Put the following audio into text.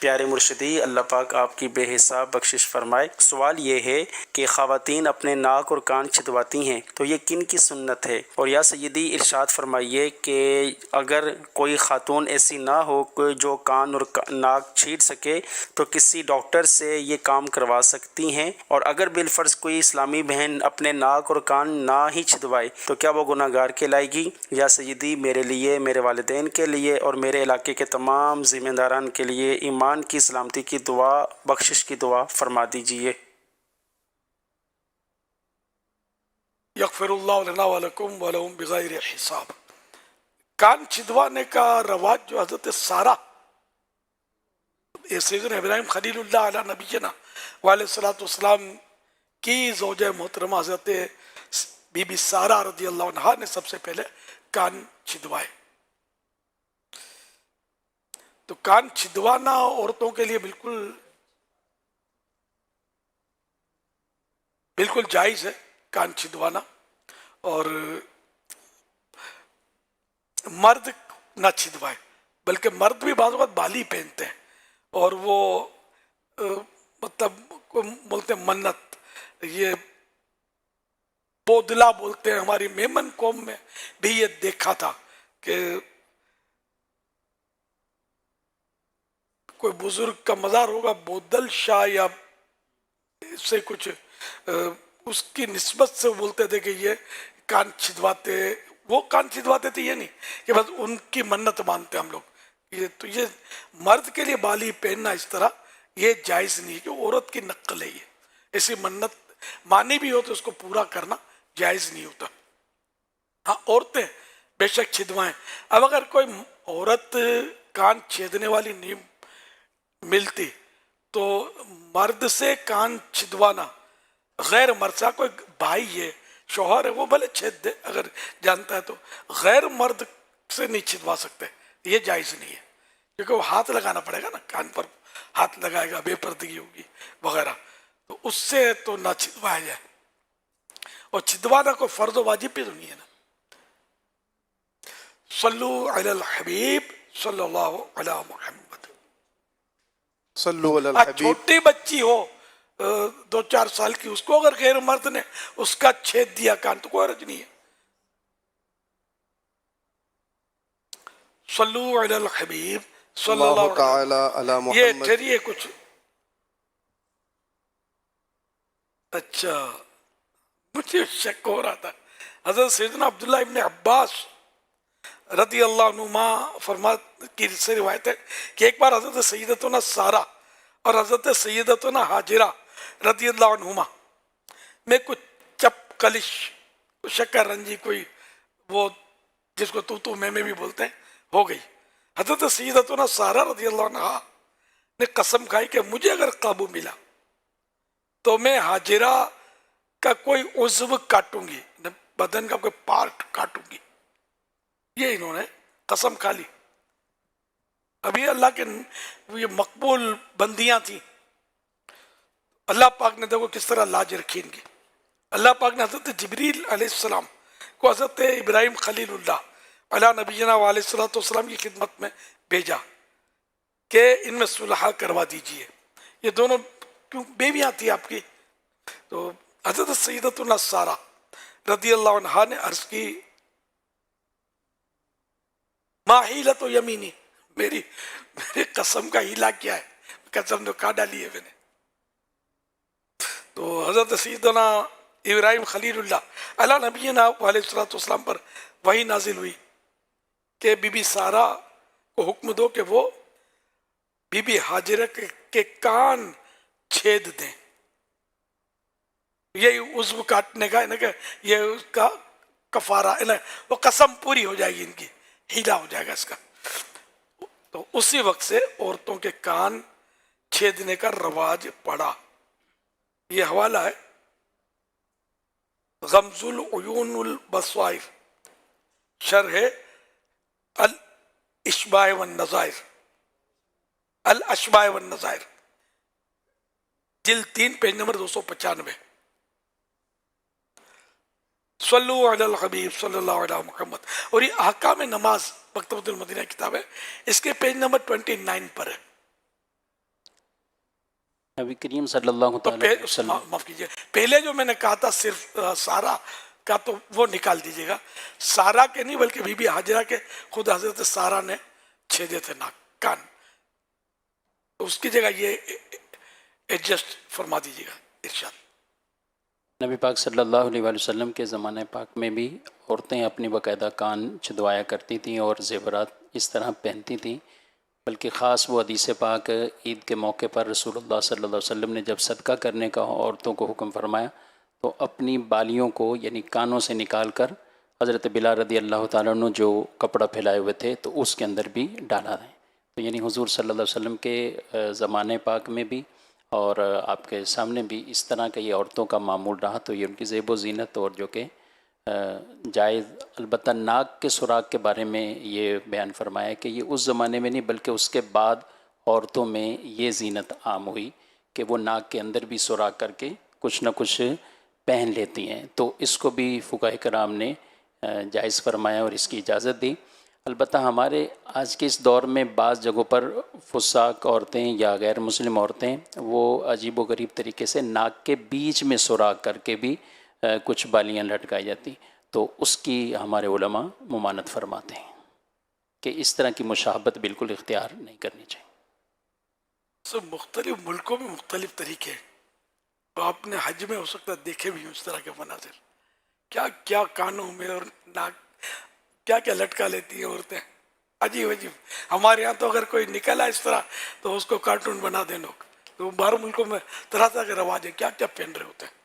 پیارے مرشدی، اللہ پاک آپ کی بے حساب بخشش فرمائے۔ سوال یہ ہے کہ خواتین اپنے ناک اور کان چھدواتی ہیں تو یہ کن کی سنت ہے؟ اور یا سیدی ارشاد فرمائیے کہ اگر کوئی خاتون ایسی نہ ہو کہ جو کان اور ناک چھید سکے تو کسی ڈاکٹر سے یہ کام کروا سکتی ہیں، اور اگر بالفرض کوئی اسلامی بہن اپنے ناک اور کان نہ ہی چھدوائے تو کیا وہ گناہ گار کہلائے گی؟ یا سیدی میرے لیے، میرے والدین کے لیے اور میرے علاقے کے تمام ذمہ داران کے لیے ایمان کی سلامتی کی دعا، بخشش کی دعا فرما دیجیے۔ یغفر اللہ لنا ولکم ولہم بغیر حساب۔ کان چھدوانے کا رواج جو حضرت سارہ سیدنا ابراہیم خلیل اللہ علیہ نبینا وعلیہ الصلوۃ والسلام کی زوجہ محترمہ حضرت بی بی سارہ رضی اللہ عنہا نے سب سے پہلے کان چھدوائے۔ تو کان چھدوانا عورتوں کے لیے بالکل جائز ہے، کان چھدوانا، اور مرد نہ چھدوائے، بلکہ مرد بھی بعض اوقات بالی پہنتے ہیں اور وہ مطلب بولتے ہیں منت، یہ بودلا بولتے ہیں۔ ہماری میمن قوم میں بھی یہ دیکھا تھا کہ کوئی بزرگ کا مزار ہوگا، بودل شاہ یا سے کچھ اس کی نسبت سے بولتے تھے کہ یہ کان چھدواتے، وہ کان چھدواتے تھے، یہ نہیں کہ بس ان کی منت مانتے ہم لوگ۔ تو یہ مرد کے لیے بالی پہننا اس طرح یہ جائز نہیں ہے، کہ عورت کی نقل ہے، یہ ایسی منت مانی بھی ہو تو اس کو پورا کرنا جائز نہیں ہوتا۔ ہاں عورتیں بے شک چھدوائیں۔ اب اگر کوئی عورت کان چھیدنے والی نہیں ملتی تو مرد سے کان چھدوانا، غیر مرد سے، کوئی بھائی ہے، شوہر ہے، وہ بھلے چھید دے اگر جانتا ہے، تو غیر مرد سے نہیں چھدوا سکتے، یہ جائز نہیں ہے، کیونکہ وہ ہاتھ لگانا پڑے گا نا، کان پر ہاتھ لگائے گا، بے پردگی ہوگی وغیرہ، تو اس سے تو نہ چھدوایا جائے۔ اور چھدوانا کوئی فرض و واجب بھی تو نہیں ہے نا۔ صلو علی الحبیب صلی اللہ علی محمد۔ صلو علی الحبیب۔ چھوٹی بچی ہو 2-4 سال کی، اس کو اگر غیر مرد نے اس کا چھید دیا کان تو کوئی حرج نہیں ہے۔ صلو علی الحبیب صلی اللہ علیہ تعالی علی وسلم۔ یہ محمد۔ ٹھہریے کچھ، اچھا مجھے شک ہو رہا تھا۔ حضرت سیدنا عبداللہ ابن عباس رضی اللہ عنہما فرماتے کی سے روایت ہے کہ ایک بار حضرت سیدتنا سارہ اور حضرت سیدتنا حاجرہ رضی اللہ عنہما میں کچھ چپ کلش، شکر رنجی، کوئی وہ جس کو تو میں بھی بولتے ہیں، ہو گئی۔ حضرت سیدتنا سارہ رضی اللہ عنہا نے قسم کھائی کہ مجھے اگر قابو ملا تو میں حاجرہ کا کوئی عضو کاٹوں گی، بدن کا کوئی پارٹ کاٹوں گی، یہ انہوں نے قسم کھا لی۔ ابھی اللہ کے یہ مقبول بندیاں تھیں، اللہ پاک نے دیکھو کس طرح لاج رکھی ان کی۔ اللہ پاک نے حضرت جبریل علیہ السلام کو حضرت ابراہیم خلیل اللہ علیہ نبینا علیہ الصلوۃ والسلام کی خدمت میں بھیجا کہ ان میں صلح کروا دیجئے، یہ دونوں کیوں بیویاں تھیں آپ کی۔ تو حضرت سیدتنا سارہ رضی اللہ عنہا نے عرض کی، ما حیلت یمینی، میری قسم کا ہیلا کیا ہے، قسم تو کہاں ڈالی ہے میں نے۔ تو حضرت سیدنا ابراہیم خلیل اللہ علیہ نبینا علیہ الصلوۃ والسلام پر وحی نازل ہوئی کہ بی بی سارہ کو حکم دو کہ وہ بی بی حاجرہ کے کان چھید دیں۔ یہ عضو کاٹنے کا ہے کہ یہ اس کا کفارہ ہے نا، وہ قسم پوری ہو جائے گی، ان کی ہیلا ہو جائے گا اس کا۔ تو اسی وقت سے عورتوں کے کان چھیدنے کا رواج پڑا۔ یہ حوالہ ہے غمز العیون البصائر، شرح الاشباع والنظائر، الاشباع والنظائر، جلد 3 پیج نمبر 295۔ صلو علی الحبیب صلی اللہ علیہ محمد۔ اور یہ احکام نماز مکتبۃ المدینہ کتاب ہے، اس کے پیج نمبر 29 پر ہے۔ نبی کریم صلی اللہ تو تعالی علیہ وسلم معاف کیجیے، پہلے جو میں نے کہا تھا صرف سارا کا تو وہ نکال دیجیے گا، سارا کے نہیں بلکہ بی بی حاجرہ کے خود حضرت سارا نے چھیدے تھے ناک کان، اس کی جگہ یہ ایڈجسٹ فرما دیجیے گا ارشاد۔ نبی پاک صلی اللہ علیہ وآلہ وسلم کے زمانہ پاک میں بھی عورتیں اپنی باقاعدہ کان چھدوایا کرتی تھیں اور زیورات اس طرح پہنتی تھیں، بلکہ خاص وہ حدیث پاک عید کے موقع پر رسول اللہ صلی اللہ علیہ وسلم نے جب صدقہ کرنے کا عورتوں کو حکم فرمایا تو اپنی بالیوں کو یعنی کانوں سے نکال کر حضرت بلال رضی اللہ تعالیٰ عنہ جو کپڑا پھیلائے ہوئے تھے تو اس کے اندر بھی ڈالا ہے۔ تو یعنی حضور صلی اللہ علیہ وسلم کے زمانے پاک میں بھی اور آپ کے سامنے بھی اس طرح کا یہ عورتوں کا معمول رہا، تو یہ ان کی زیب و زینت اور جو کہ جائز، البتہ ناک کے سوراخ کے بارے میں یہ بیان فرمایا ہے کہ یہ اس زمانے میں نہیں بلکہ اس کے بعد عورتوں میں یہ زینت عام ہوئی کہ وہ ناک کے اندر بھی سوراخ کر کے کچھ نہ کچھ پہن لیتی ہیں، تو اس کو بھی فقہاء کرام نے جائز فرمایا اور اس کی اجازت دی۔ البتہ ہمارے آج کے اس دور میں بعض جگہوں پر فساق عورتیں یا غیر مسلم عورتیں وہ عجیب و غریب طریقے سے ناک کے بیچ میں سوراخ کر کے بھی کچھ بالیاں لٹکائی جاتی، تو اس کی ہمارے علماء ممانعت فرماتے ہیں کہ اس طرح کی مشابہت بالکل اختیار نہیں کرنی چاہیے۔ سب مختلف ملکوں میں مختلف طریقے ہیں، تو آپ نے حج میں ہو سکتا ہے دیکھے بھی ہوں اس طرح کے مناظر، کیا کیا کانوں میں اور ناک کیا کیا لٹکا لیتی ہیں عورتیں، عجیب عجیب۔ ہمارے یہاں تو اگر کوئی نکلا اس طرح تو اس کو کارٹون بنا دیں لوگ، تو باہر ملکوں میں طرح طرح کے رواج ہیں، کیا کیا پہن رہے ہوتے ہیں۔